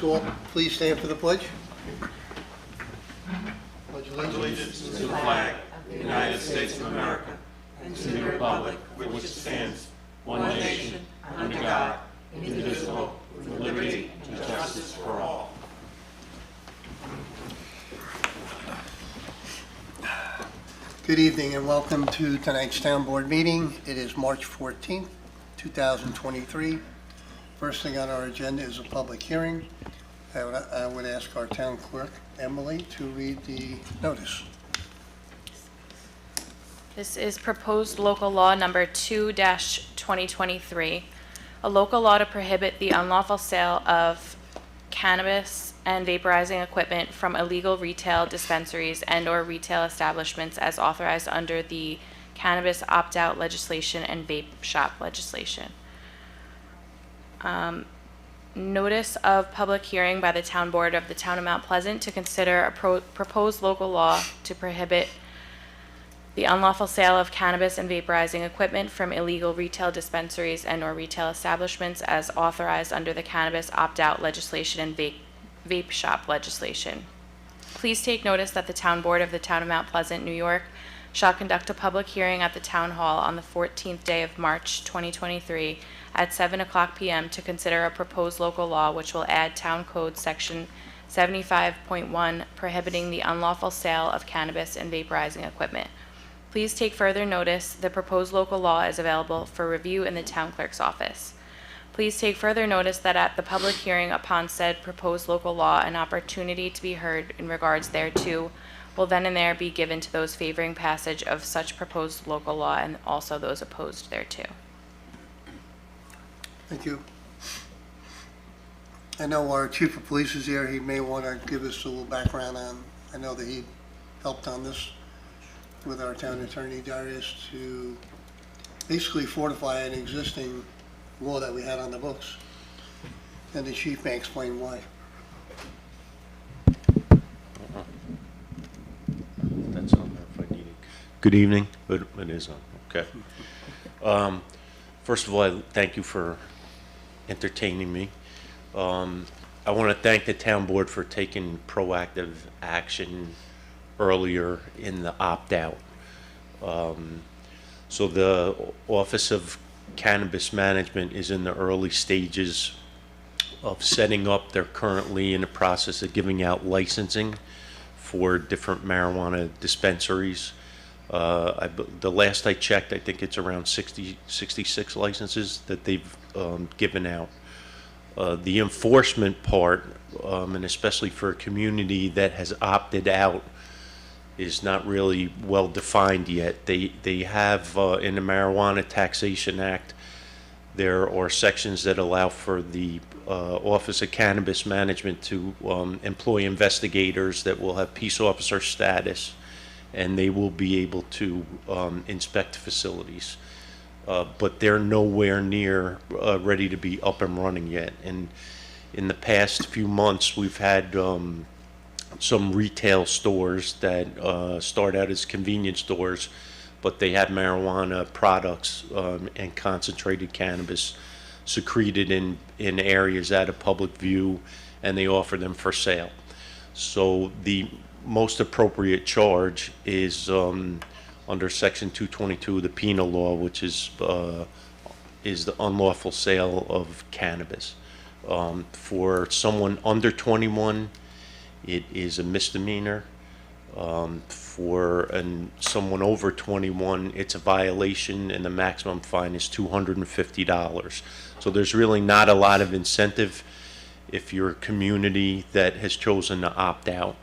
ask all, please stand for the pledge. Pledge Allegiance to the flag of the United States of America and to the republic for which it stands, one nation, under God, indivisible, with liberty and justice for all. Good evening and welcome to tonight's town board meeting. It is March 14th, 2023. First thing on our agenda is a public hearing. I would ask our town clerk, Emily, to read the notice. This is proposed local law number 2-2023, a local law to prohibit the unlawful sale of cannabis and vaporizing equipment from illegal retail dispensaries and/or retail establishments as authorized under the cannabis opt-out legislation and vape shop legislation. Notice of public hearing by the town board of the town of Mount Pleasant to consider a proposed local law to prohibit the unlawful sale of cannabis and vaporizing equipment from illegal retail dispensaries and/or retail establishments as authorized under the cannabis opt-out legislation and vape shop legislation. Please take notice that the town board of the town of Mount Pleasant, New York, shall conduct a public hearing at the town hall on the 14th day of March 2023 at 7:00 p.m. to consider a proposed local law which will add Town Code Section 75.1 prohibiting the unlawful sale of cannabis and vaporizing equipment. Please take further notice. The proposed local law is available for review in the town clerk's office. Please take further notice that at the public hearing upon said proposed local law, an opportunity to be heard in regards thereto will then and there be given to those favoring passage of such proposed local law and also those opposed thereto. Thank you. I know our chief of police is here. He may want to give us a little background on, I know that he helped on this with our town attorney Darius to basically fortify an existing law that we had on the books. And the chief may explain why. That's on there if I need it. Good evening. It is on. Okay. First of all, I thank you for entertaining me. I want to thank the town board for taking proactive action earlier in the opt-out. So the Office of Cannabis Management is in the early stages of setting up. They're currently in the process of giving out licensing for different marijuana dispensaries. The last I checked, I think it's around 66 licenses that they've given out. The enforcement part, and especially for a community that has opted out, is not really well defined yet. They have in the Marijuana Taxation Act, there are sections that allow for the Office of Cannabis Management to employ investigators that will have peace officer status, and they will be able to inspect facilities. But they're nowhere near ready to be up and running yet. And in the past few months, we've had some retail stores that start out as convenience stores, but they have marijuana products and concentrated cannabis secreted in areas out of public view, and they offer them for sale. So the most appropriate charge is under Section 222 of the penal law, which is the unlawful sale of cannabis. For someone under 21, it is a misdemeanor. For someone over 21, it's a violation, and the maximum fine is $250. So there's really not a lot of incentive if you're a community that has chosen to opt out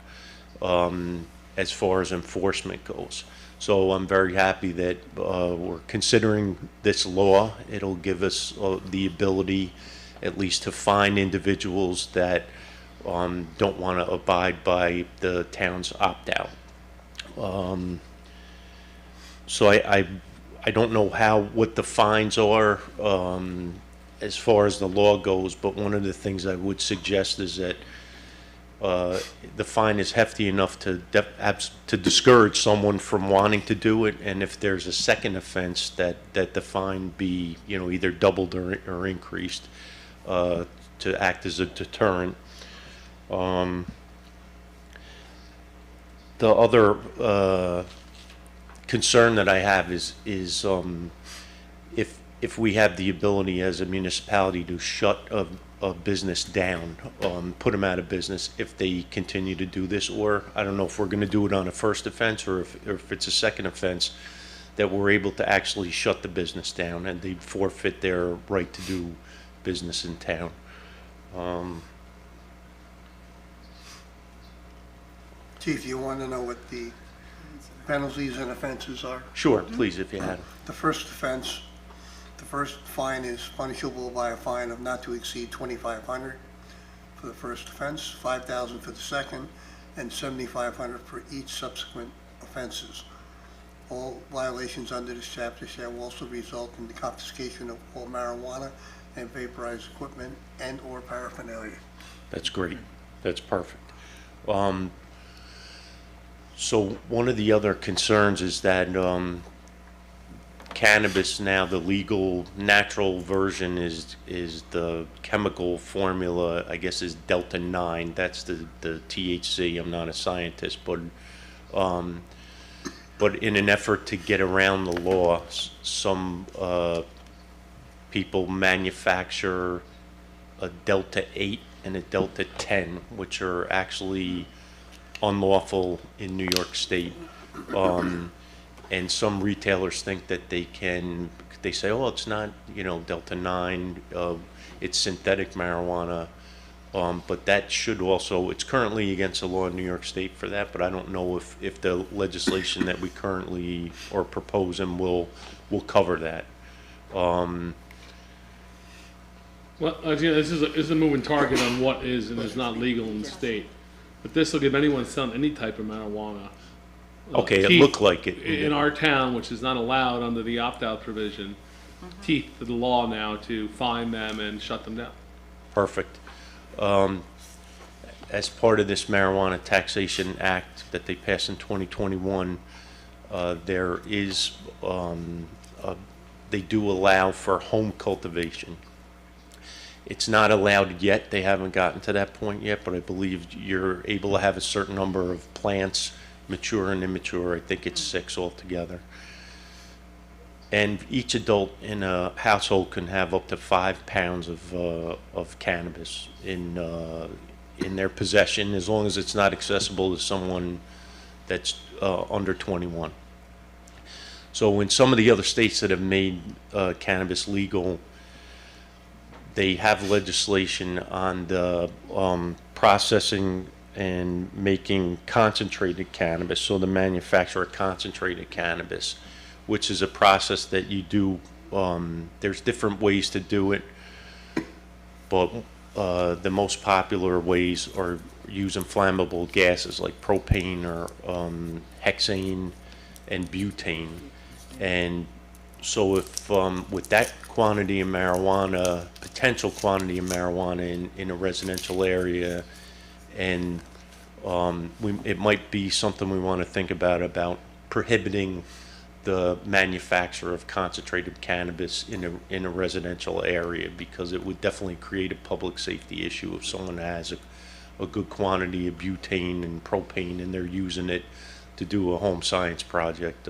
as far as enforcement goes. So I'm very happy that we're considering this law. It'll give us the ability at least to fine individuals that don't want to abide by the town's opt-out. So I don't know what the fines are as far as the law goes, but one of the things I would suggest is that the fine is hefty enough to discourage someone from wanting to do it, and if there's a second offense, that the fine be either doubled or increased to act as a deterrent. The other concern that I have is if we have the ability as a municipality to shut a business down, put them out of business if they continue to do this, or I don't know if we're going to do it on a first offense or if it's a second offense, that we're able to actually shut the business down and they'd forfeit their right to do business in town. Chief, you want to know what the penalties and offenses are? Sure, please, if you had them. The first offense, the first fine is punishable by a fine of not to exceed $2,500 for the first offense, $5,000 for the second, and $7,500 for each subsequent offenses. All violations under this chapter shall also result in the confiscation of all marijuana and vaporized equipment and/or paraphernalia. That's great. That's perfect. So one of the other concerns is that cannabis now, the legal natural version is the chemical formula, I guess, is Delta 9. That's the THC. I'm not a scientist, but in an effort to get around the law, some people manufacture a Delta 8 and a Delta 10, which are actually unlawful in New York State. And some retailers think that they say, oh, it's not, Delta 9, it's synthetic marijuana. But that should also, it's currently against the law in New York State for that, but I don't know if the legislation that we currently are proposing will cover that. Well, this is a moving target on what is and is not legal in the state. But this will give anyone selling any type of marijuana. Okay, it teeth looked like it. in our town, which is not allowed under the opt-out provision, teeth to the law now to fine them and shut them down. Perfect. As part of this Marijuana Taxation Act that they passed in 2021, there is, they do allow for home cultivation. It's not allowed yet. They haven't gotten to that point yet, but I believe you're able to have a certain number of plants, mature and immature. I think it's 6 altogether. And each adult in a household can have up to 5 pounds of cannabis in their possession, as long as it's not accessible to someone that's under 21. So in some of the other states that have made cannabis legal, they have legislation on the processing and making concentrated cannabis, so the manufacture of concentrated cannabis, which is a process that you do, there's different ways to do it, but the most popular ways are using flammable gases like propane or hexane and butane. And so if with that quantity of marijuana, potential quantity of marijuana in a residential area, and it might be something we want to think about prohibiting the manufacture of concentrated cannabis in a residential area, because it would definitely create a public safety issue if someone has a good quantity of butane and propane and they're using it to do a home science project.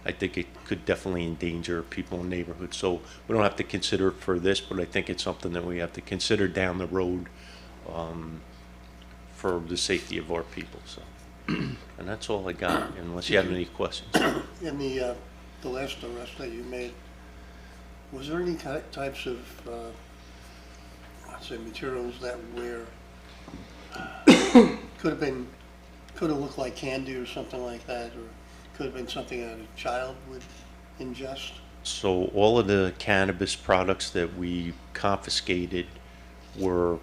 I think it could definitely endanger people in neighborhoods. So we don't have to consider it for this, but I think it's something that we have to consider down the road for the safety of our people. So, and that's all I got, unless you have any questions. In the last arrest that you made, was there any types of, let's say, materials that were, could have looked like candy or something like that, or could have been something that a child would ingest? So all of the cannabis products that we confiscated were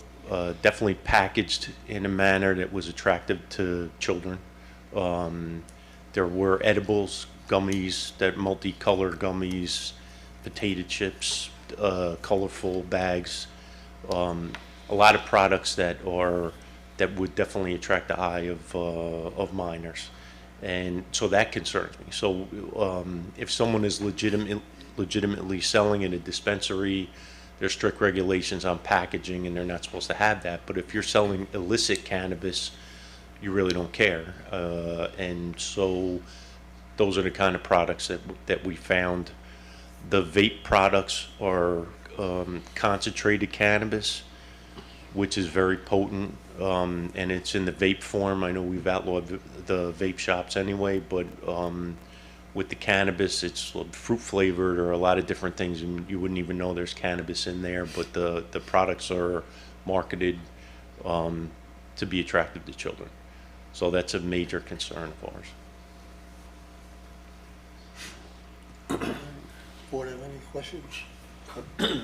definitely packaged in a manner that was attractive to children. There were edibles, gummies, that multicolored gummies, potato chips, colorful bags, a lot of products that would definitely attract the eye of minors. And so that concerns me. So if someone is legitimately selling in a dispensary there's strict regulations on packaging, and they're not supposed to have that. But if you're selling illicit cannabis, you really don't care. And so those are the kind of products that we found. The vape products are concentrated cannabis, which is very potent, and it's in the vape form. I know we've outlawed the vape shops anyway, but with the cannabis, it's fruit flavored or a lot of different things, and you wouldn't even know there's cannabis in there. But the products are marketed to be attractive to children, so that's a major concern of ours. Board have any questions?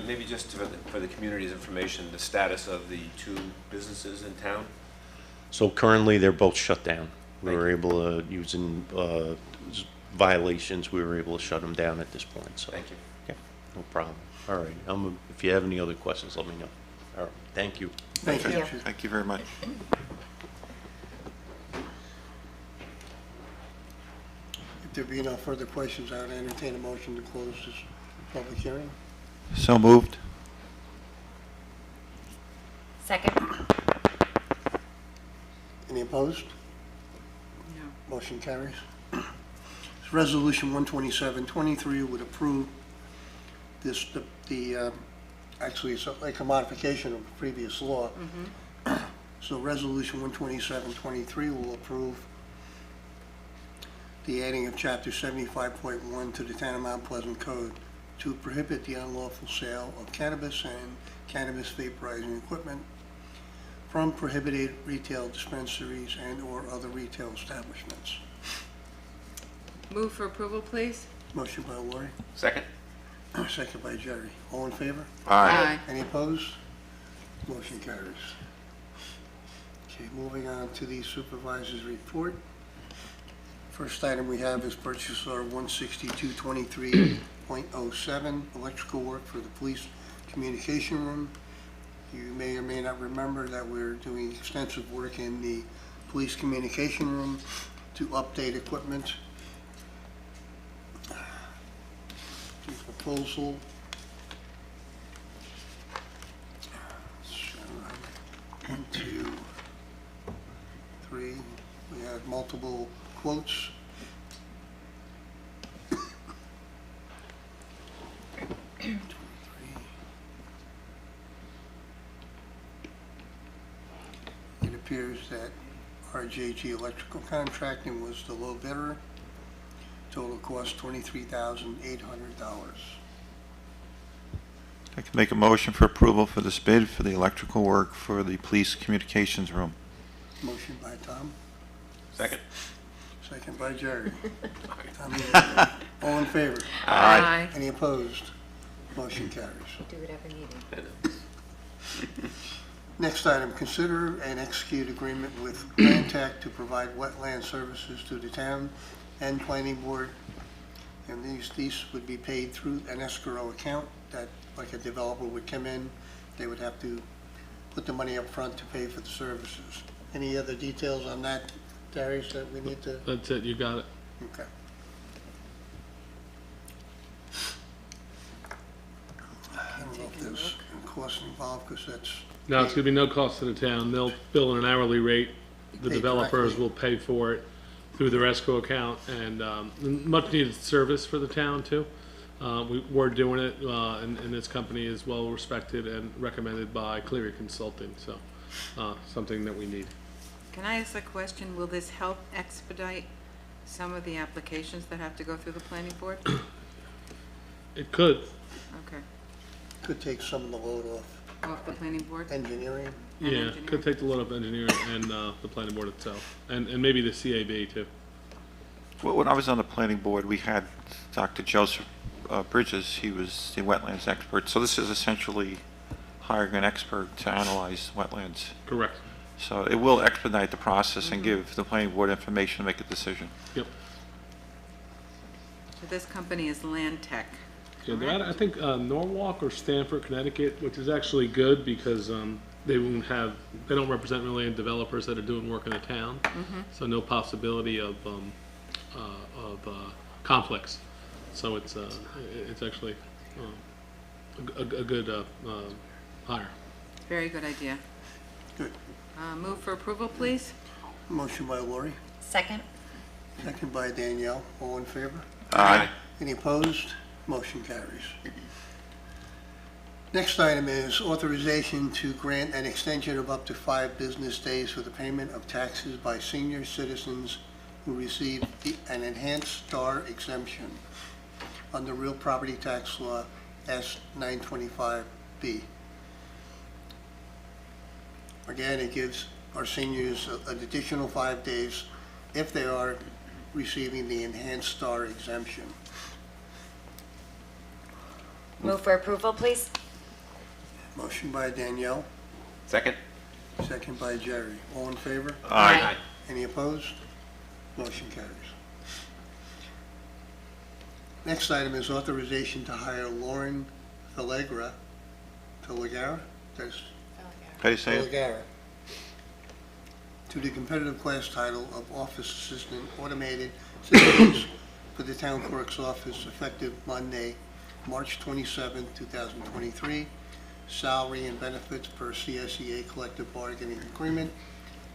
Maybe just for the community's information, the status of the two businesses in town? So currently, they're both shut down. We Thank were you. able to, using violations, we were able to shut them down at this point, so. Thank you. Yeah, no problem. All right, if you have any other questions, let me know. All right, thank you. Thank you. Thank you very much. If there be no further questions, I would entertain a motion to close this public hearing. So moved. Second. Any opposed? No. Motion carries. This Resolution 12723 would approve this, actually, it's like a modification of a previous law. So Resolution 12723 will approve the adding of Chapter 75.1 to the Town of Mount Pleasant Code to prohibit the unlawful sale of cannabis and cannabis vaporizing equipment from prohibited retail dispensaries and/or other retail establishments. Move for approval, please. Motion by Lori, Second? second by Jerry. All in favor? Aye. Any opposed? Motion carries. Okay, moving on to the supervisor's report. First item we have is purchase order 16223.07, electrical work for the police communication room. You may or may not remember that we're doing extensive work in the police communication room to update equipment. The proposal. So, 1, 2, 3. We have multiple quotes. It appears that RJG Electrical Contracting was the low bidder. Total cost $23,800. I can make a motion for approval for this bid for the electrical work for the police communications room. Motion by Tom, Second? second by Jerry. Tommy, all in favor? Aye. Any opposed? Motion carries. Do whatever needed. Next item, consider and execute agreement with Land Tech to provide wetland services to the town and planning board. And these would be paid through an escrow account that, like a developer would come in, they would have to put the money up front to pay for the services. Any other details on that, Darius, that we need to? That's it, you got it. Okay. I don't know if there's costs involved, because that's, Now, it's gonna be no cost to the town. They'll bill at an hourly rate. The Pay developers directly. will pay for it through their escrow account, and much needed service for the town too. We're doing it, and this company is well respected and recommended by Cleary Consulting, so something that we need. Can I ask a question? Will this help expedite some of the applications that have to go through the planning board? It could, Okay. could take some of the load off Off the planning board? engineering. And yeah, engineering? could take the load of engineering and the planning board itself, and maybe the CAB too. Well, when I was on the planning board, we had Dr. Joseph Bridges. He was the wetlands expert. So this is essentially hiring an expert to analyze wetlands. Correct. So it will expedite the process and give the planning board information to make a decision. Yep. So this company is Land Tech. Yeah, they're out, I think Norwalk or Stamford, Connecticut, which is actually good because they don't represent really any developers that are doing work in the town, so no possibility of conflicts. So it's actually a good hire. Very good idea. Good. Move for approval, please. Motion by Lori, Second? second by Danielle. All in favor? Aye. Any opposed? Motion carries. Next item is authorization to grant an extension of up to 5 business days for the payment of taxes by senior citizens who receive an enhanced STAR exemption under Real Property Tax Law S 925B. Again, it gives our seniors an additional 5 days if they are receiving the enhanced STAR exemption. Move for approval, please? Motion by Danielle, Second? second by Jerry. All in favor? Aye. Any opposed? Motion carries. Next item is authorization to hire Lauren Filigara, that's How do you say it? Filigara, to the competitive class title of Office Assistant Automated Systems for the Town Clerk's Office effective Monday, March 27, 2023. Salary and benefits per CSEA collective bargaining agreement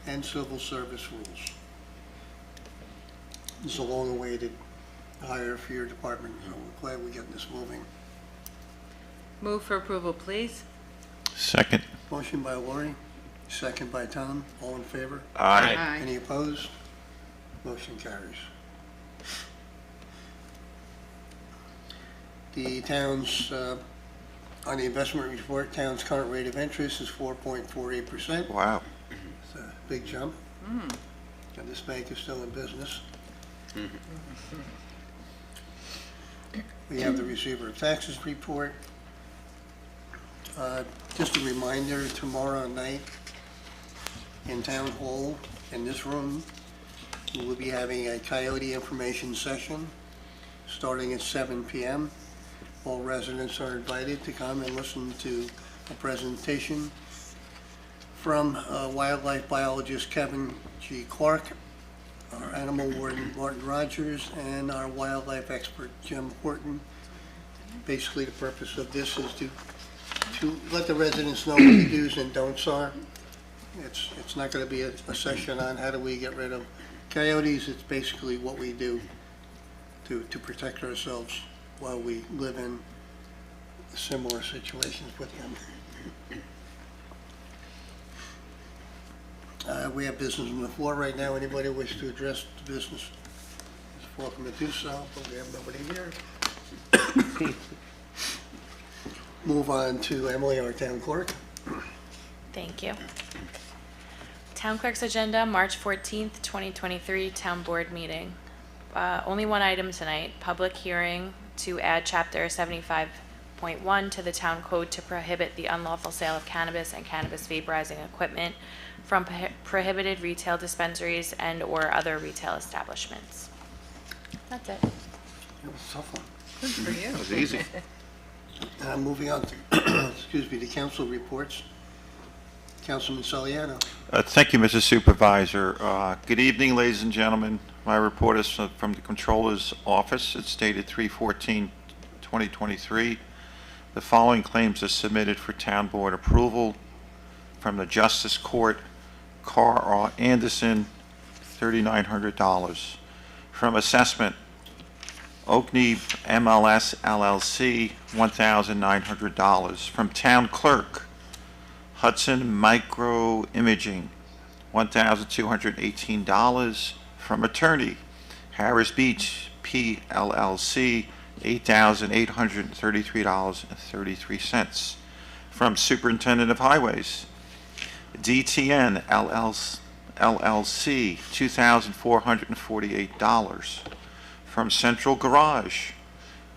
and civil service rules. This is a long-awaited hire for your department, so we're glad we're getting this moving. Move for approval, please. Second. Motion by Lori, second by Tom. All in favor? Aye. Any opposed? Motion carries. The town's, on the investment report, town's current rate of interest is 4.48%. Wow. It's a big jump. And this bank is still in business. We have the receiver of taxes report. Just a reminder, tomorrow night in Town Hall, in this room, we will be having a coyote information session starting at 7 p.m. All residents are invited to come and listen to a presentation from wildlife biologist Kevin G. Clark, our animal warden Martin Rogers, and our wildlife expert Jim Horton. Basically, the purpose of this is to let the residents know what the do's and don'ts are. It's not going to be a session on how do we get rid of coyotes. It's basically what we do to protect ourselves while we live in similar situations with them. We have business on the floor right now. Anybody wish to address the business is welcome to do so, but we have nobody here. Move on to Emily, our town clerk. Thank you. Town Clerk's agenda, March 14th, 2023, Town Board meeting. Only one item tonight, public hearing to add Chapter 75.1 to the Town Code to prohibit the unlawful sale of cannabis and cannabis vaporizing equipment from prohibited retail dispensaries and/or other retail establishments. That's it. It was a tough one. Good for you. That was easy. Moving on to, excuse me, the council reports. Councilman Saliano. Thank you, Mrs. Supervisor. Good evening, ladies and gentlemen. My report is from the Controller's Office. It's dated 3/14/2023. The following claims are submitted for Town Board approval from the Justice Court. Carr R. Anderson, $3,900. From Assessment, Oakney MLS LLC, $1,900. From Town Clerk, Hudson Micro Imaging, $1,218. From Attorney, Harris Beach PLLC, $8,833.33. From Superintendent of Highways, DTN LLC, $2,448. From Central Garage,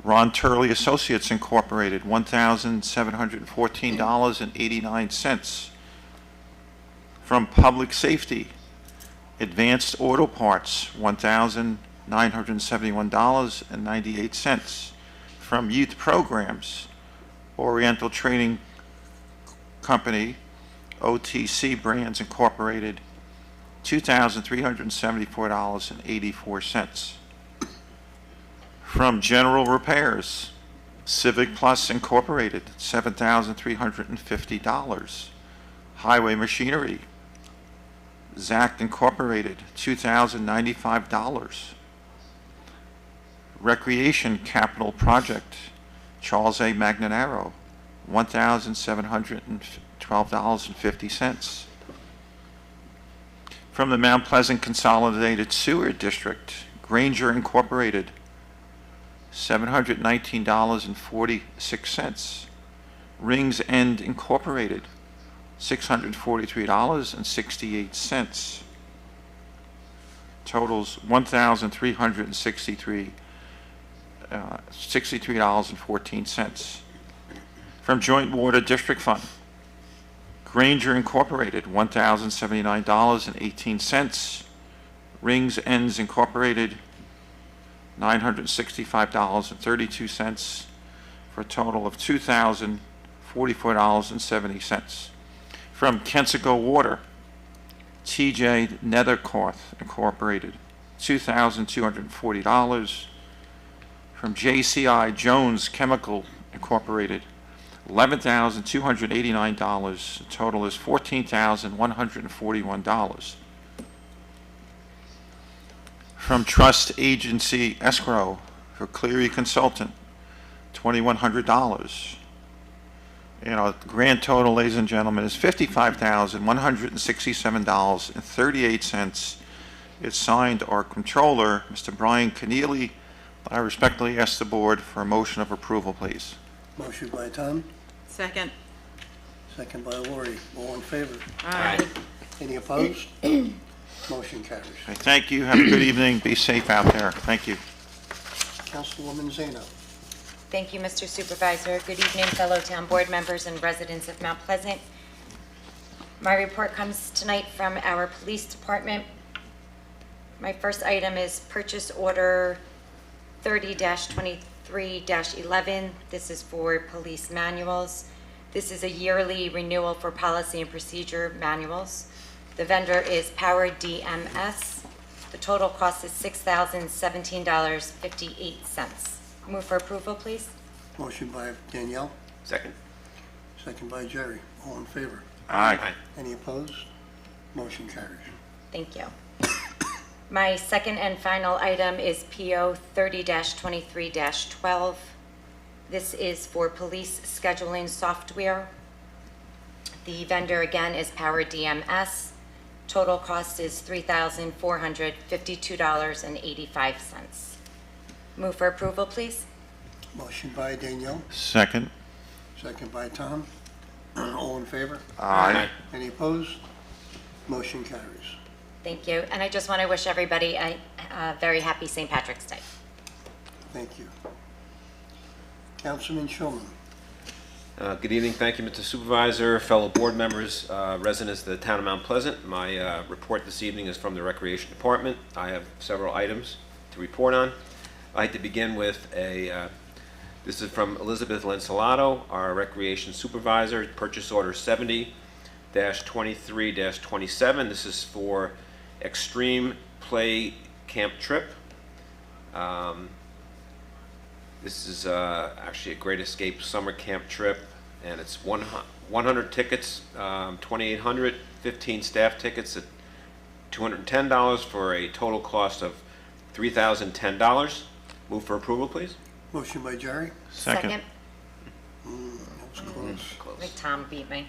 Ron Turley Associates Incorporated, $1,714.89. From Public Safety, Advanced Auto Parts, $1,971.98. From Youth Programs, Oriental Training Company, OTC Brands Incorporated, $2,374.84. From General Repairs, Civic Plus Incorporated, $7,350. Highway Machinery, Zact Incorporated, $2,095. Recreation Capital Project, Charles A. Magnanaro, $1,712.50. From the Mount Pleasant Consolidated Sewer District, Granger Incorporated, $719.46. Rings End Incorporated, $643.68. Totals $1,363.14. From Joint Water District Fund, Granger Incorporated, $1,079.18. Rings Ends Incorporated, $965.32, for a total of $2,044.70. From Kensico Water, TJ Nethercorth Incorporated, $2,240. From JCI Jones Chemical Incorporated, $11,289. The total is $14,141. From Trust Agency Escrow for Cleary Consultant, $2,100. The grand total, ladies and gentlemen, is $55,167.38. It's signed our controller, Mr. Brian Keneally. I respectfully ask the board for a motion of approval, please. Motion by Tom, Second. second by Lori. All in favor? Aye. Any opposed? Motion carries. Okay, thank you. Have a good evening. Be safe out there. Thank you. Councilwoman Zeno. Thank you, Mr. Supervisor. Good evening, fellow town board members and residents of Mount Pleasant. My report comes tonight from our police department. My first item is purchase order 30-23-11. This is for police manuals. This is a yearly renewal for policy and procedure manuals. The vendor is Power DMS. The total cost is $6,017.58. Move for approval, please. Motion by Danielle, Second. second by Jerry. All in favor? Aye. Any opposed? Motion carries. Thank you. My second and final item is PO 30-23-12. This is for police scheduling software. The vendor again is Power DMS. Total cost is $3,452.85. Move for approval, please. Motion by Danielle, Second. second by Tom. All in favor? Aye. Any opposed? Motion carries. Thank you. And I just want to wish everybody a very happy St. Patrick's Day. Thank you. Councilman Shulman. Good evening. Thank you, Mr. Supervisor, fellow board members, residents of the town of Mount Pleasant. My report this evening is from the Recreation Department. I have several items to report on. I'd like to begin with this is from Elizabeth Lancelato, our Recreation Supervisor, Purchase Order 70-23-27. This is for Extreme Play Camp Trip. This is actually a Great Escape summer camp trip, and it's 100 tickets, 2,800, 15 staff tickets at $210 for a total cost of $3,010. Move for approval, please. Motion by Jerry. Second. That was close. I think Tom beat me.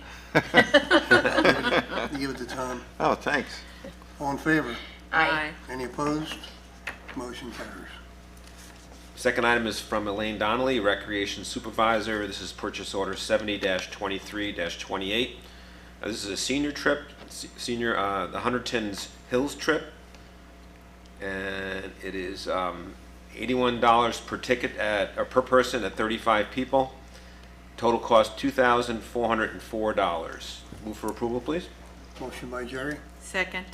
You give it to Tom. Oh, thanks. All in favor? Aye. Any opposed? Motion carries. Second item is from Elaine Donnelly, Recreation Supervisor. This is Purchase Order 70-23-28. This is a senior trip, the Hunterton's Hills trip, and it is $81 per ticket per person at 35 people. Total cost $2,404. Move for approval, please. Motion by Jerry, Second.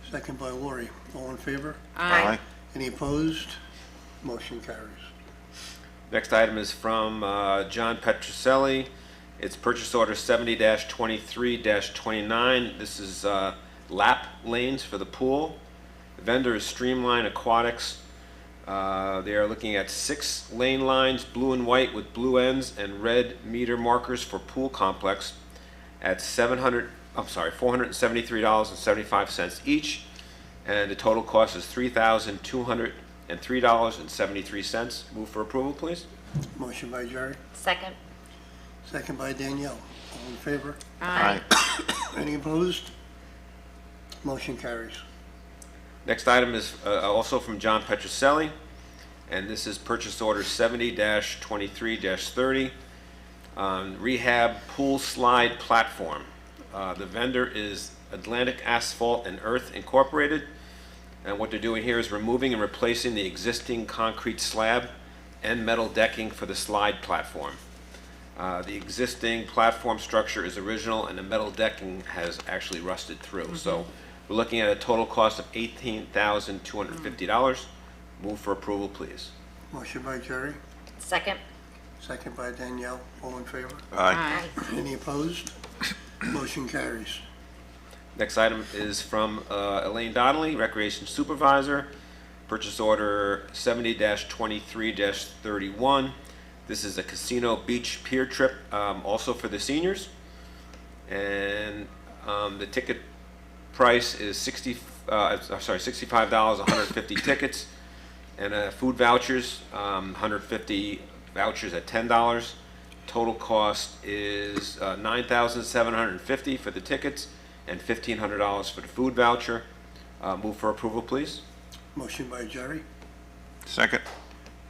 second by Lori. All in favor? Aye. Any opposed? Motion carries. Next item is from John Petroselli. It's Purchase Order 70-23-29. This is lap lanes for the pool. The vendor is Streamline Aquatics. They are looking at 6 lane lines, blue and white with blue ends and red meter markers for pool complex at $473.75 each, and the total cost is $3,203.73. Move for approval, please. Motion by Jerry, Second. second by Danielle. All in favor? Aye. Any opposed? Motion carries. Next item is also from John Petroselli, and this is purchase order 70-23-30, rehab pool slide platform. The vendor is Atlantic Asphalt and Earth Incorporated, and what they're doing here is removing and replacing the existing concrete slab and metal decking for the slide platform. The existing platform structure is original, and the metal decking has actually rusted through. So we're looking at a total cost of $18,250. Move for approval, please. Motion by Jerry, Second. second by Danielle. All in favor? Aye. Any opposed? Motion carries. Next item is from Elaine Donnelly, Recreation Supervisor, purchase order 70-23-31. This is a casino beach pier trip, also for the seniors. And the ticket price is $65, 150 tickets, and food vouchers, 150 vouchers at $10. Total cost is $9,750 for the tickets and $1,500 for the food voucher. Move for approval, please. Motion by Jerry, Second.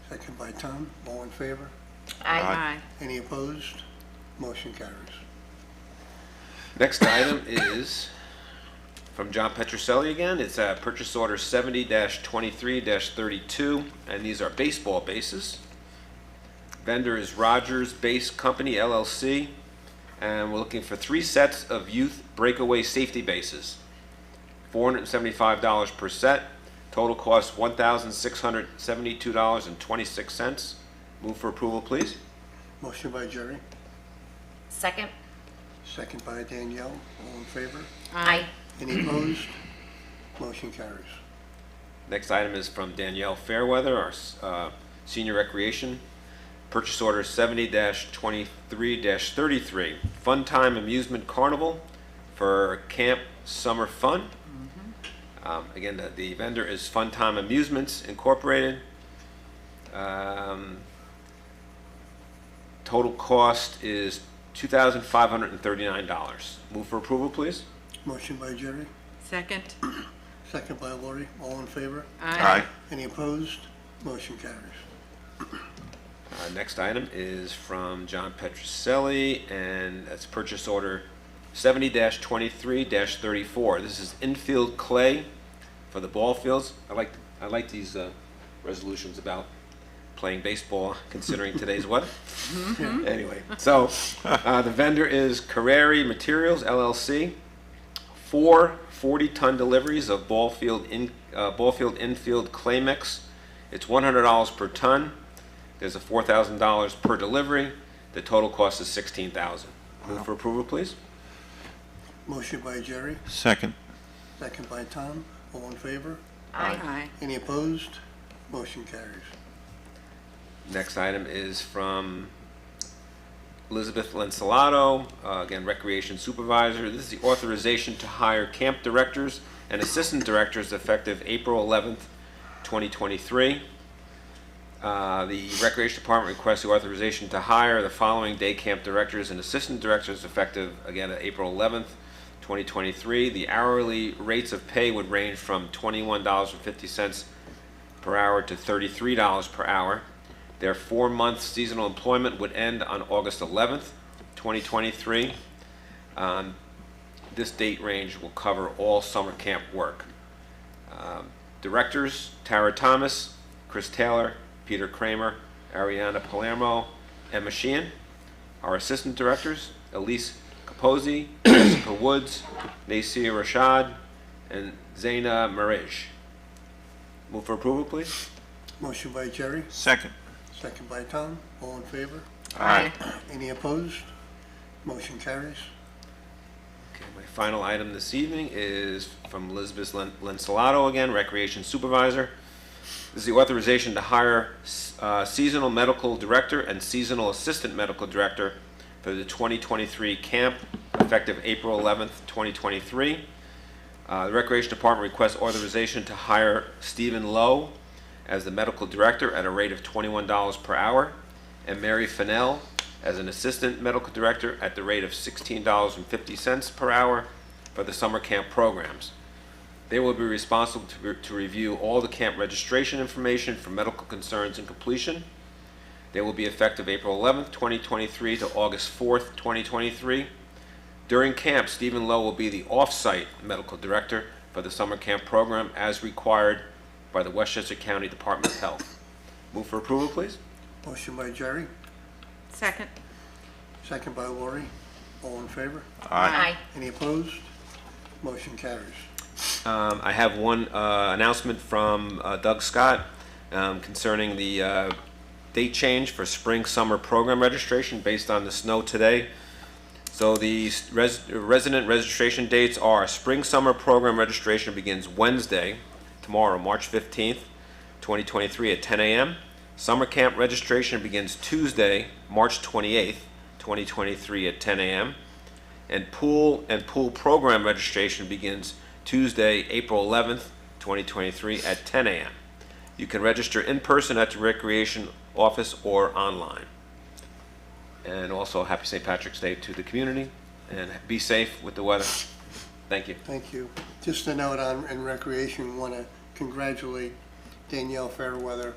second by Tom. All in favor? Aye. Any opposed? Motion carries. Next item is from John Petroselli again. It's purchase order 70-23-32, and these are baseball bases. Vendor is Rogers Base Company, LLC, and we're looking for 3 sets of youth breakaway safety bases. $475 per set. Total cost $1,672.26. Move for approval, please. Motion by Jerry, Second. second by Danielle. All in favor? Aye. Any opposed? Motion carries. Next item is from Danielle Fairweather, our senior recreation. Purchase order 70-23-33. Fun Time Amusement Carnival for Camp Summer Fun. Again, the vendor is Fun Time Amusements Incorporated. Total cost is $2,539. Move for approval, please. Motion by Jerry, Second. second by Lori. All in favor? Aye. Any opposed? Motion carries. Next item is from John Petroselli, and that's purchase order 70-23-34. This is infield clay for the ball fields. I like these resolutions about playing baseball, considering today's weather. Anyway, so the vendor is Carreri Materials, LLC. 4 40-ton deliveries of ball field infield clay mix. It's $100 per ton. There's a $4,000 per delivery. The total cost is $16,000. Move for approval, please. Motion by Jerry, Second. second by Tom. All in favor? Aye. Any opposed? Motion carries. Next item is from Elizabeth Lencellato, again, Recreation Supervisor. This is the authorization to hire camp directors and assistant directors effective April 11th, 2023. The Recreation Department requests the authorization to hire the following day camp directors and assistant directors effective, again, April 11th, 2023. The hourly rates of pay would range from $21.50 per hour to $33 per hour. Their 4-month seasonal employment would end on August 11th, 2023. This date range will cover all summer camp work. Directors, Tara Thomas, Chris Taylor, Peter Kramer, Ariana Palermo, Emma Sheehan. Our assistant directors, Elise Capozzi, Jessica Woods, Nasir Rashad, and Zaina Marij. Move for approval, please. Motion by Jerry, Second. second by Tom. All in favor? Aye. Any opposed? Motion carries. Okay, my final item this evening is from Elizabeth Lencellato again, Recreation Supervisor. This is the authorization to hire seasonal medical director and seasonal assistant medical director for the 2023 camp, effective April 11th, 2023. The Recreation Department requests authorization to hire Stephen Lowe as the medical director at a rate of $21 per hour, and Mary Fennell as an assistant medical director at the rate of $16.50 per hour for the summer camp programs. They will be responsible to review all the camp registration information for medical concerns and completion. They will be effective April 11th, 2023 to August 4th, 2023. During camp, Stephen Lowe will be the off-site medical director for the summer camp program as required by the Westchester County Department of Health. Move for approval, please. Motion by Jerry, Second. second by Lori. All in favor? Aye. Any opposed? Motion carries. I have one announcement from Doug Scott concerning the date change for spring-summer program registration based on the snow today. So the resident registration dates are: spring-summer program registration begins Wednesday, tomorrow, March 15th, 2023 at 10 a.m. Summer camp registration begins Tuesday, March 28th, 2023 at 10 a.m. And pool program registration begins Tuesday, April 11th, 2023 at 10 a.m. You can register in person at the Recreation Office or online. And also, happy St. Patrick's Day to the community, and be safe with the weather. Thank you. Thank you. Just a note in recreation, we want to congratulate Danielle Fairweather,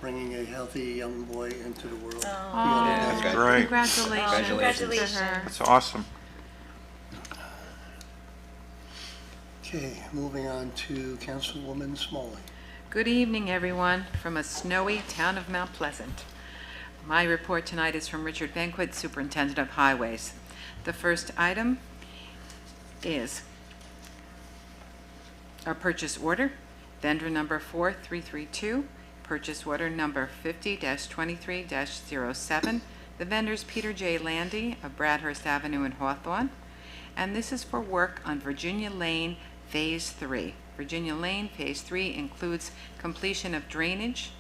bringing a healthy young boy into the world. Oh, That's great. congratulations to Congratulations. her. That's awesome. Okay, moving on to Councilwoman Smalley. Good evening, everyone, from a snowy town of Mount Pleasant. My report tonight is from Richard Benquit, Superintendent of Highways. The first item is our purchase order, vendor number 4332, purchase order number 50-23-07. The vendor's Peter J. Landy of Bradhurst Avenue in Hawthorne, and this is for work on Virginia Lane Phase 3. Virginia Lane Phase 3 includes completion of drainage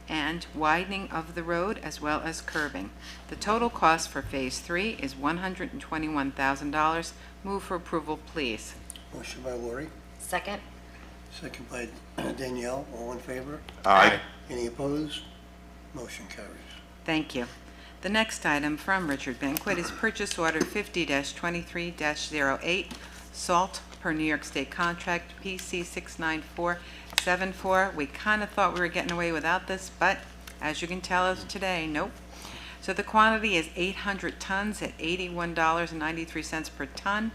and widening of the road as well as curbing. The total cost for Phase 3 is $121,000. Move for approval, please. Motion by Lori, Second. second by Danielle. All in favor? Aye. Any opposed? Motion carries. Thank you. The next item from Richard Benquit is purchase order 50-23-08, salt per New York State contract PC 69474. We kind of thought we were getting away without this, but as you can tell us today, nope. So the quantity is 800 tons at $81.93 per ton,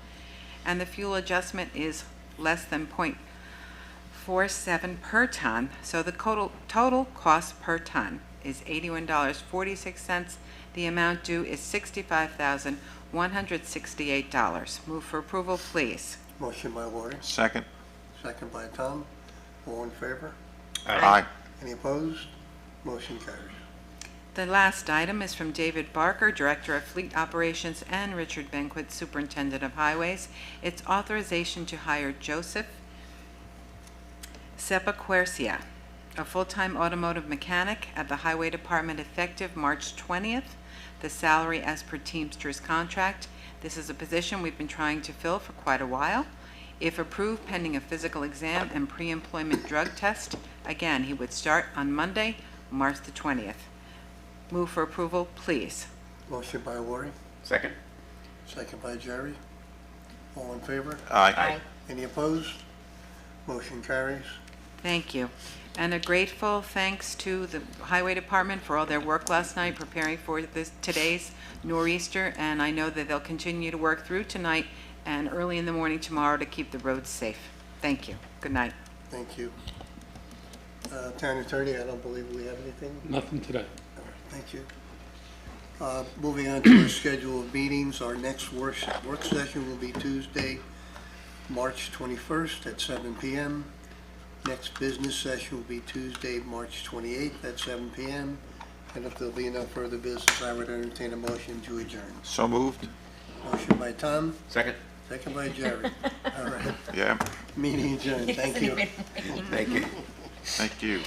and the fuel adjustment is less than 0.47 per ton. So the total cost per ton is $81.46. The amount due is $65,168. Move for approval, please. Motion by Lori, Second. second by Tom. All in favor? Aye. Any opposed? Motion carries. The last item is from David Barker, Director of Fleet Operations, and Richard Benquit, Superintendent of Highways. It's authorization to hire Joseph Sepaquercia, a full-time automotive mechanic at the Highway Department effective March 20th. The salary as per Teamsters contract. This is a position we've been trying to fill for quite a while. If approved, pending a physical exam and pre-employment drug test, again, he would start on Monday, March the 20th. Move for approval, please. Motion by Lori, Second? second by Jerry. All in favor? Aye. Any opposed? Motion carries. Thank you. And a grateful thanks to the Highway Department for all their work last night preparing for today's nor'easter, and I know that they'll continue to work through tonight and early in the morning tomorrow to keep the roads safe. Thank you. Good night. Thank you. Town Attorney, I don't believe we have anything. Nothing today. All right, thank you. Moving on to our schedule of meetings, our next work session will be Tuesday, March 21st at 7 p.m. Next business session will be Tuesday, March 28th at 7 p.m. And if there'll be no further business, I would entertain a motion to adjourn. So moved. Motion by Tom, Second? second by Jerry. All right, Yeah. meeting adjourned. Thank you. Thank you. Thank you.